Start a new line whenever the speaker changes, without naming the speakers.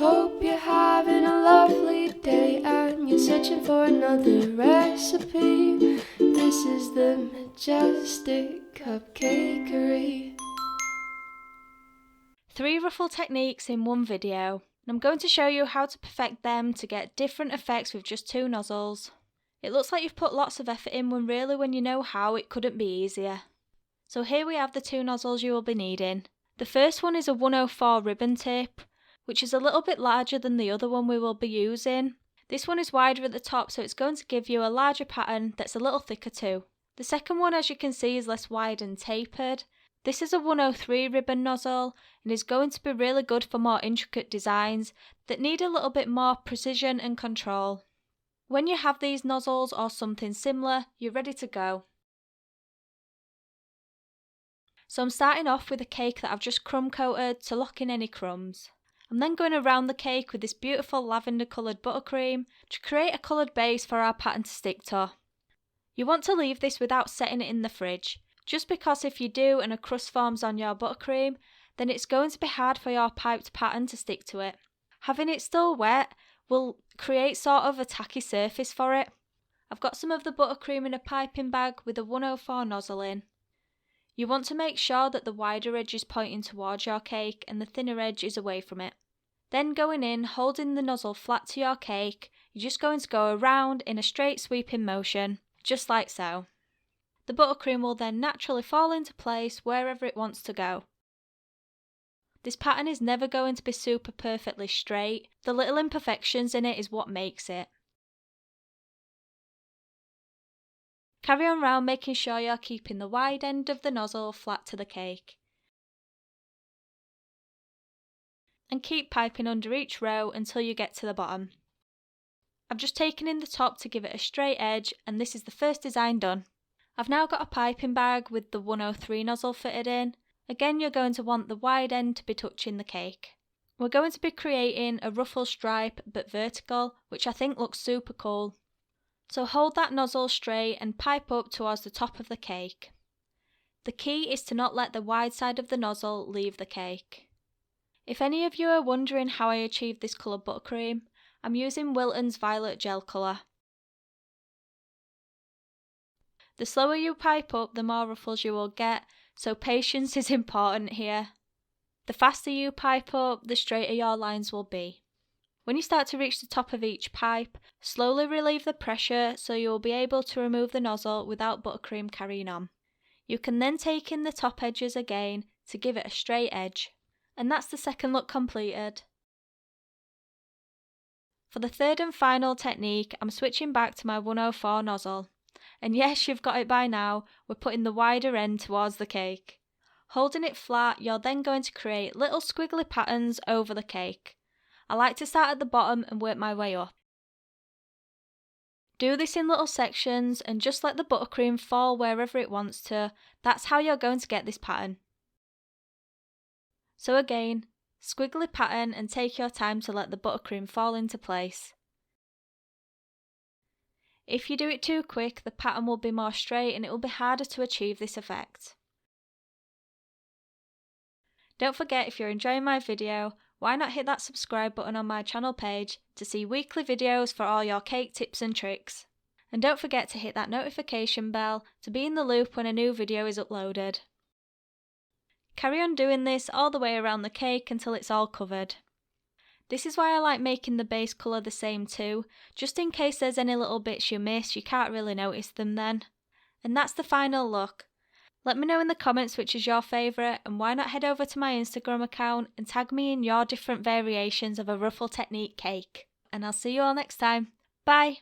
Hope you're having a lovely day and you're searching for another recipe. This is the Majestic Cupcakery.
3 ruffle techniques in one video, and I'm going to show you how to perfect them to get different effects with just 2 nozzles. It looks like you've put lots of effort in when really when you know how it couldn't be easier. So here we have the 2 nozzles you will be needing. The first one is a 104 ribbon tip, which is a little bit larger than the other one we will be using. This one is wider at the top, so it's going to give you a larger pattern that's a little thicker too. The second one, as you can see, is less wide and tapered. This is a 103 ribbon nozzle and is going to be really good for more intricate designs that need a little bit more precision and control. When you have these nozzles or something similar, you're ready to go. So I'm starting off with a cake that I've just crumb coated to lock in any crumbs. I'm then going around the cake with this beautiful lavender coloured buttercream to create a coloured base for our pattern to stick to. You want to leave this without setting it in the fridge, just because if you do and a crust forms on your buttercream, then it's going to be hard for your piped pattern to stick to it. Having it still wet will create sort of a tacky surface for it. I've got some of the buttercream in a piping bag with a 104 nozzle in. You want to make sure that the wider edge is pointing towards your cake and the thinner edge is away from it. Then going in, holding the nozzle flat to your cake, you're just going to go around in a straight sweeping motion, just like so. The buttercream will then naturally fall into place wherever it wants to go. This pattern is never going to be super perfectly straight. The little imperfections in it is what makes it. Carry on round making sure you're keeping the wide end of the nozzle flat to the cake. And keep piping under each row until you get to the bottom. I've just taken in the top to give it a straight edge, and this is the first design done. I've now got a piping bag with the 103 nozzle fitted in. Again, you're going to want the wide end to be touching the cake. We're going to be creating a ruffle stripe but vertical, which I think looks super cool. So hold that nozzle straight and pipe up towards the top of the cake. The key is to not let the wide side of the nozzle leave the cake. If any of you are wondering how I achieved this colour buttercream, I'm using Wilton's Violet Gel colour. The slower you pipe up, the more ruffles you will get, so patience is important here. The faster you pipe up, the straighter your lines will be. When you start to reach the top of each pipe, slowly relieve the pressure so you will be able to remove the nozzle without buttercream carrying on. You can then take in the top edges again to give it a straight edge. And that's the second look completed. For the third and final technique, I'm switching back to my 104 nozzle. And yes, you've got it by now, we're putting the wider end towards the cake. Holding it flat, you're then going to create little squiggly patterns over the cake. I like to start at the bottom and work my way up. Do this in little sections and just let the buttercream fall wherever it wants to. That's how you're going to get this pattern. So again, squiggly pattern and take your time to let the buttercream fall into place. If you do it too quick, the pattern will be more straight and it will be harder to achieve this effect. Don't forget, if you're enjoying my video, why not hit that subscribe button on my channel page to see weekly videos for all your cake tips and tricks. And don't forget to hit that notification bell to be in the loop when a new video is uploaded. Carry on doing this all the way around the cake until it's all covered. This is why I like making the base colour the same too, just in case there's any little bits you miss, you can't really notice them then. And that's the final look. Let me know in the comments which is your favourite, and why not head over to my Instagram account and tag me in your different variations of a ruffle technique cake. And I'll see you all next time. Bye!